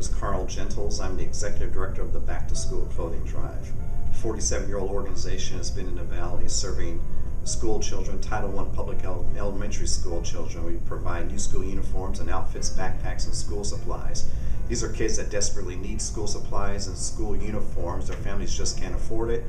is Carl Gentles. I'm the Executive Director of the Back to School Clothing Drive. A 47-year-old organization has been in the Valley serving school children, Title I public elementary school children. We provide new school uniforms and outfits, backpacks, and school supplies. These are kids that desperately need school supplies and school uniforms. Their families just can't afford it,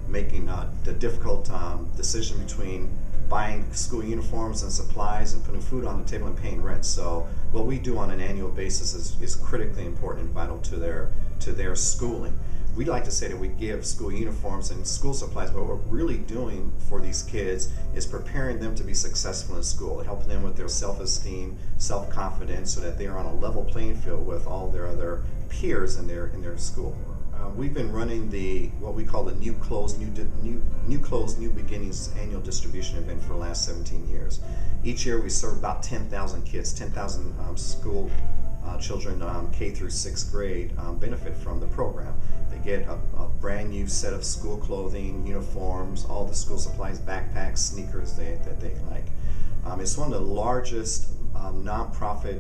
making the difficult decision between buying school uniforms and supplies and putting food on the table and paying rent. So what we do on an annual basis is critically important and vital to their schooling. We like to say that we give school uniforms and school supplies, but what we're really doing for these kids is preparing them to be successful in school, helping them with their self-esteem, self-confidence, so that they are on a level playing field with all their other peers in their school. We've been running what we call the New Clothes, New Beginnings annual distribution event for the last 17 years. Each year we serve about 10,000 kids, 10,000 school children K through 6th grade benefit from the program. They get a brand new set of school clothing, uniforms, all the school supplies, backpacks, sneakers that they like. It's one of the largest nonprofit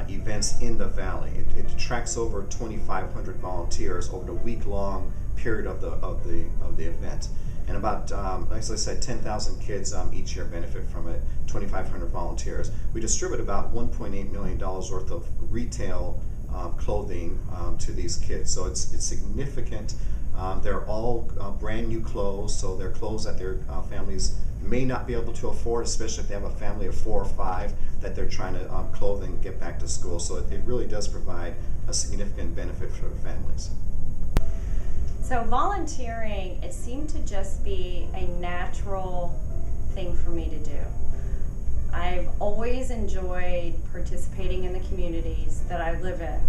events in the Valley. It attracts over 2,500 volunteers over the week-long period of the event, and about, as I said, 10,000 kids each year benefit from it. 2,500 volunteers. We distribute about $1.8 million worth of retail clothing to these kids, so it's significant. They're all brand new clothes, so they're clothes that their families may not be able to afford, especially if they have a family of 4 or 5 that they're trying to clothe and get back to school. So it really does provide a significant benefit for the families. So volunteering, it seemed to just be a natural thing for me to do. I've always enjoyed participating in the communities that I live in,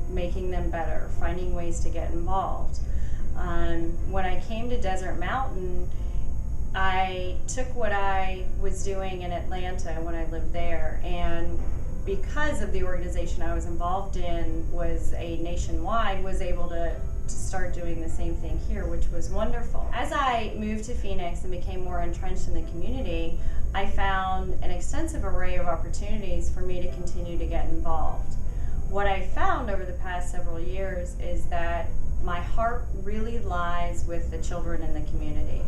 making them better, finding ways to get involved. When I came to Desert Mountain, I took what I was doing in Atlanta when I lived there, and because of the organization I was involved in was a nationwide, was able to start doing the same thing here, which was wonderful. As I moved to Phoenix and became more entrenched in the community, I found an extensive array of opportunities for me to continue to get involved. What I found over the past several years is that my heart really lies with the children in the community.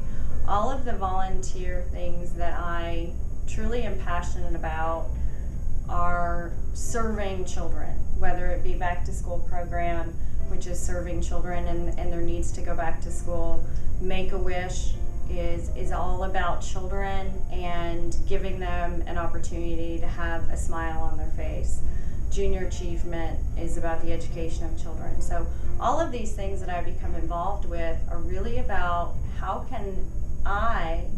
All of the volunteer things that I truly am passionate about are serving children, whether it be back to school program, which is serving children and their needs to go back to school. Make-A-Wish is all about children and giving them an opportunity to have a smile on their face. Junior Achievement is about the education of children. So all of these things that I've become involved with are really about how can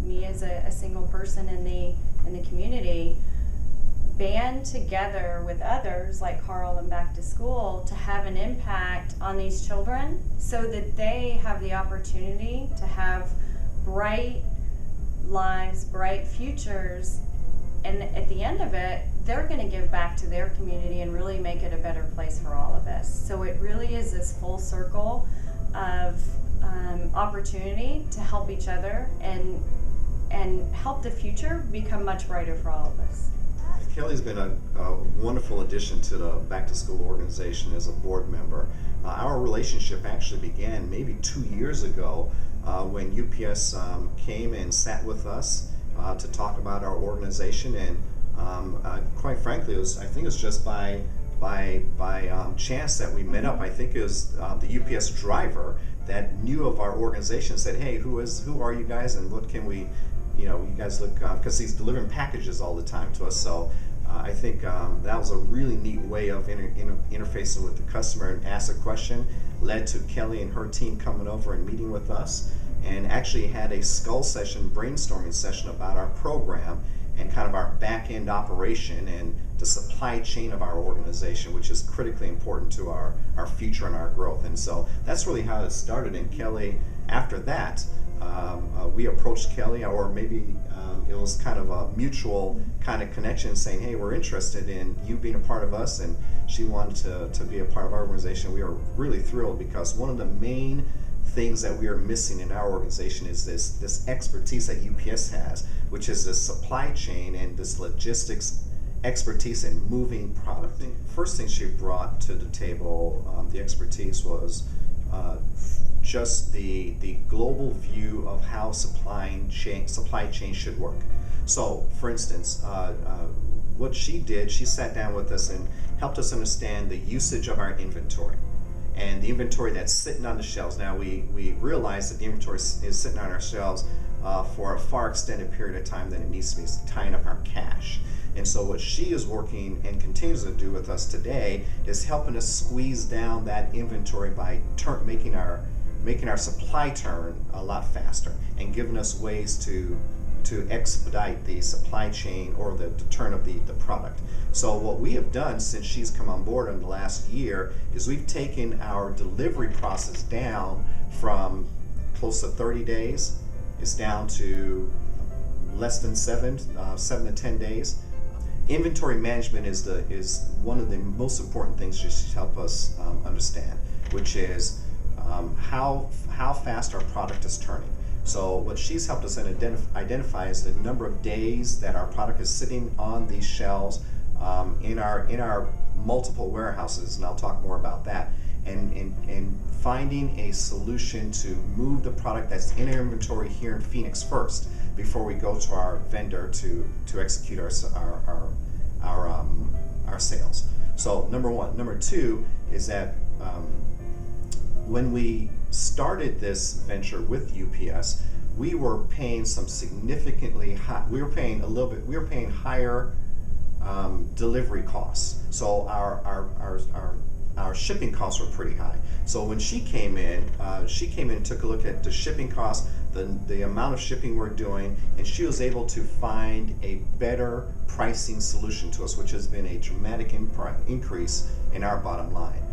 me as a single person in the community, band together with others like Carl and Back to School to have an impact on these children so that they have the opportunity to have bright lives, bright futures, and at the end of it, they're going to give back to their community and really make it a better place for all of us. So it really is this full circle of opportunity to help each other and help the future become much brighter for all of us. Kelly's been a wonderful addition to the Back to School organization as a board member. Our relationship actually began maybe 2 years ago when UPS came and sat with us to talk about our organization, and quite frankly, I think it was just by chance that we met up. I think it was the UPS driver that knew of our organization, said, "Hey, who are you guys, and what can we, you guys look," because he's delivering packages all the time to us. So I think that was a really neat way of interfacing with the customer, and asked a question, led to Kelly and her team coming over and meeting with us, and actually had a skull session, brainstorming session about our program and kind of our back-end operation and the supply chain of our organization, which is critically important to our future and our growth. And so that's really how it started. And Kelly, after that, we approached Kelly, or maybe it was kind of a mutual kind of connection, saying, "Hey, we're interested in you being a part of us," and she wanted to be a part of our organization. We are really thrilled, because one of the main things that we are missing in our organization is this expertise that UPS has, which is this supply chain and this logistics expertise in moving product. First thing she brought to the table, the expertise was just the global view of how supply chain should work. So, for instance, what she did, she sat down with us and helped us understand the usage of our inventory and the inventory that's sitting on the shelves. Now, we realize that the inventory is sitting on our shelves for a far extended period of time than it needs to be tying up our cash. And so what she is working and continues to do with us today is helping us squeeze down that inventory by making our supply turn a lot faster and giving us ways to expedite the supply chain or the turn of the product. So what we have done since she's come on board in the last year is we've taken our delivery process down from close to 30 days. It's down to less than 7 to 10 days. Inventory management is one of the most important things she should help us understand, which is how fast our product is turning. So what she's helped us identify is the number of days that our product is sitting on these shelves in our multiple warehouses, and I'll talk more about that. And finding a solution to move the product that's in our inventory here in Phoenix first before we go to our vendor to execute our sales. So number one. Number two is that when we started this venture with UPS, we were paying some significantly high. We were paying higher delivery costs. So our shipping costs were pretty high. So when she came in and took a look at the shipping costs, the amount of shipping we're doing, and she was able to find a better pricing solution to us, which has been a dramatic increase in our bottom line.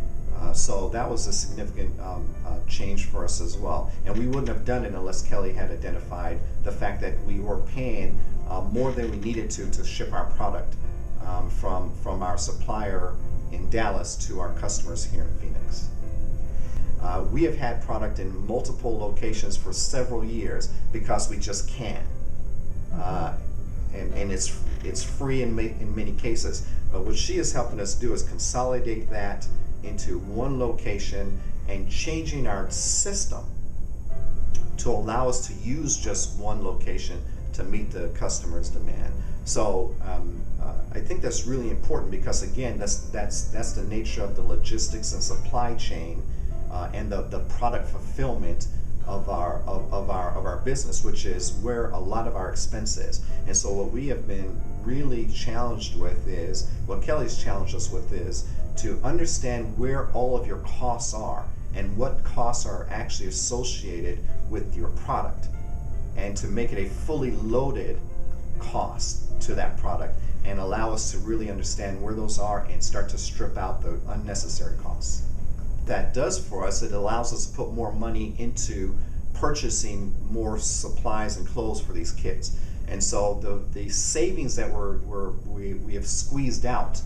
So that was a significant change for us as well. And we wouldn't have done it unless Kelly had identified the fact that we were paying more than we needed to ship our product from our supplier in Dallas to our customers here in Phoenix. We have had product in multiple locations for several years because we just can. And it's free in many cases. But what she is helping us do is consolidate that into one location and changing our system to allow us to use just one location to meet the customer's demand. So I think that's really important because again, that's the nature of the logistics and supply chain and the product fulfillment of our business, which is where a lot of our expense is. And so what we have been really challenged with is, what Kelly's challenged us with is to understand where all of your costs are and what costs are actually associated with your product, and to make it a fully loaded cost to that product and allow us to really understand where those are and start to strip out the unnecessary costs. That does for us, it allows us to put more money into purchasing more supplies and clothes for these kids. And so the savings that we have squeezed out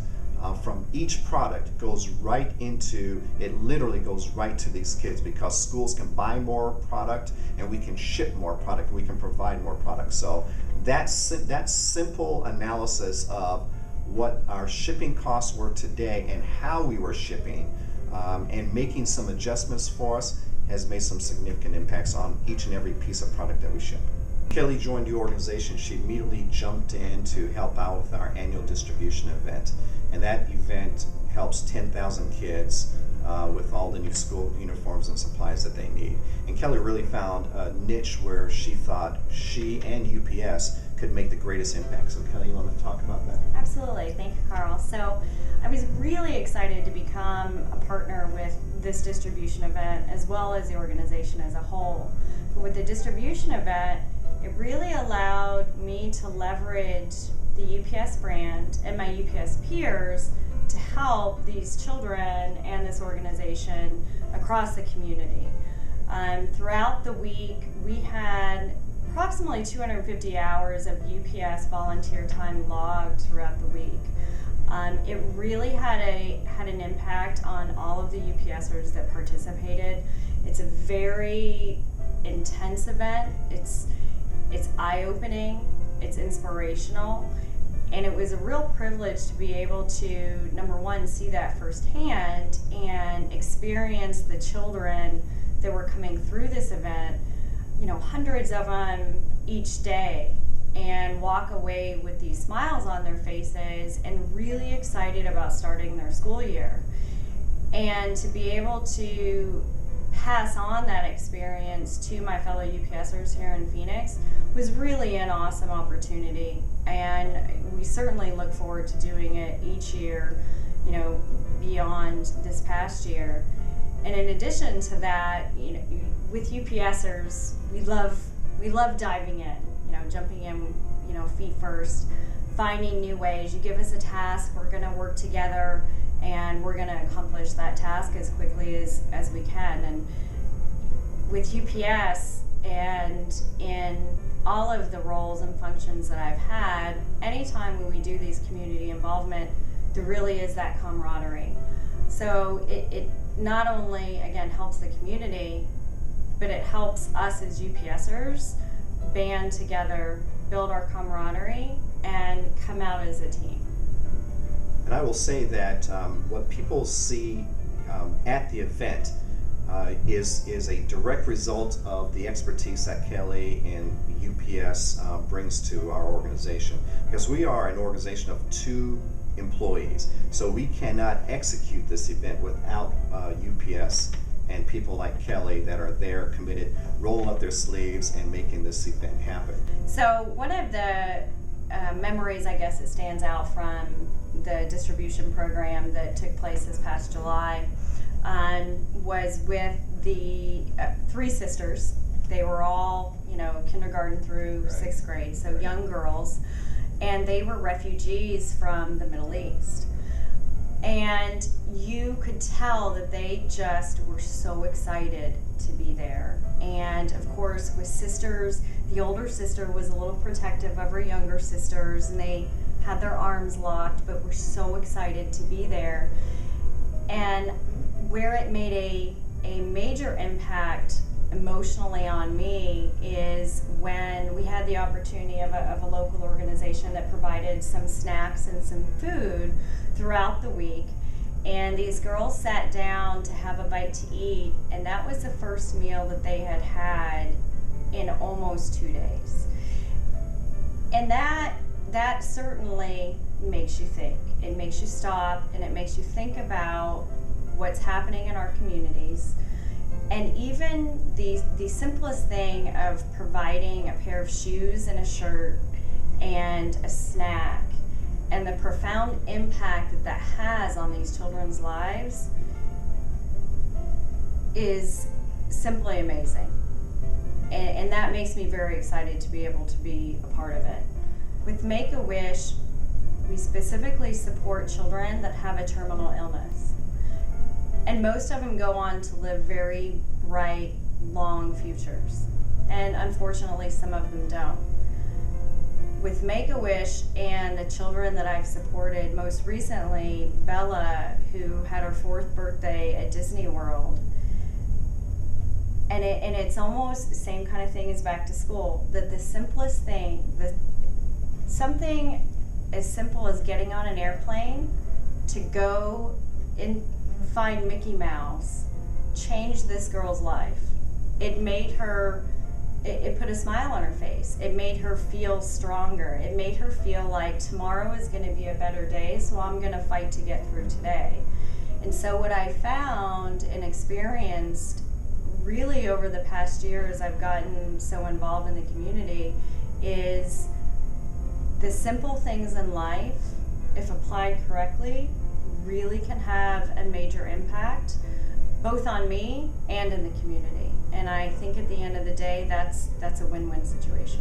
from each product goes right into, it literally goes right to these kids, because schools can buy more product and we can ship more product and we can provide more product. So that simple analysis of what our shipping costs were today and how we were shipping and making some adjustments for us has made some significant impacts on each and every piece of product that we ship. Kelly joined the organization, she immediately jumped in to help out with our annual distribution event. And that event helps 10,000 kids with all the new school uniforms and supplies that they need. And Kelly really found a niche where she thought she and UPS could make the greatest impact. So Kelly, you want to talk about that? Absolutely, thank you, Carl. So I was really excited to become a partner with this distribution event as well as the organization as a whole. But with the distribution event, it really allowed me to leverage the UPS brand and my UPS peers to help these children and this organization across the community. Throughout the week, we had approximately 250 hours of UPS volunteer time logged throughout the week. It really had an impact on all of the UPSers that participated. It's a very intense event. It's eye-opening, it's inspirational, And it was a real privilege to be able to, number one, see that firsthand and experience the children that were coming through this event, hundreds of them each day, and walk away with these smiles on their faces and really excited about starting their school year. And to be able to pass on that experience to my fellow UPSers here in Phoenix was really an awesome opportunity, and we certainly look forward to doing it each year, beyond this past year. And in addition to that, with UPSers, we love diving in, jumping in, feet first, finding new ways. You give us a task, we're going to work together, and we're going to accomplish that task as quickly as we can. And with UPS and in all of the roles and functions that I've had, anytime when we do these community involvement, there really is that camaraderie. So it not only, again, helps the community, but it helps us as UPSers band together, build our camaraderie, and come out as a team. And I will say that what people see at the event is a direct result of the expertise that Kelly and UPS brings to our organization. Because we are an organization of 2 employees, so we cannot execute this event without UPS and people like Kelly that are there, committed, rolling up their sleeves and making this event happen. So one of the memories, I guess, that stands out from the distribution program that took place this past July was with the 3 sisters. They were all, kindergarten through 6th grade, so young girls, and they were refugees from the Middle East. And you could tell that they just were so excited to be there. And of course, with sisters, the older sister was a little protective of her younger sisters, and they had their arms locked, but were so excited to be there. And where it made a major impact emotionally on me is when we had the opportunity of a local organization that provided some snacks and some food throughout the week, and these girls sat down to have a bite to eat, and that was the first meal that they had had in almost 2 days. And that certainly makes you think. It makes you stop, and it makes you think about what's happening in our communities. And even the simplest thing of providing a pair of shoes and a shirt and a snack, and the profound impact that has on these children's lives is simply amazing. And that makes me very excited to be able to be a part of it. With Make-A-Wish, we specifically support children that have a terminal illness. And most of them go on to live very bright, long futures. And unfortunately, some of them don't. With Make-A-Wish and the children that I've supported, most recently, Bella, who had her 4th birthday at Disney World. And it's almost the same kind of thing as back to school. That the simplest thing, something as simple as getting on an airplane to go and find Mickey Mouse, changed this girl's life. It made her, it put a smile on her face. It made her feel stronger. It made her feel like tomorrow is going to be a better day, so I'm going to fight to get through today. And so what I found and experienced really over the past year as I've gotten so involved in the community is the simple things in life, if applied correctly, really can have a major impact both on me and in the community. And I think at the end of the day, that's a win-win situation.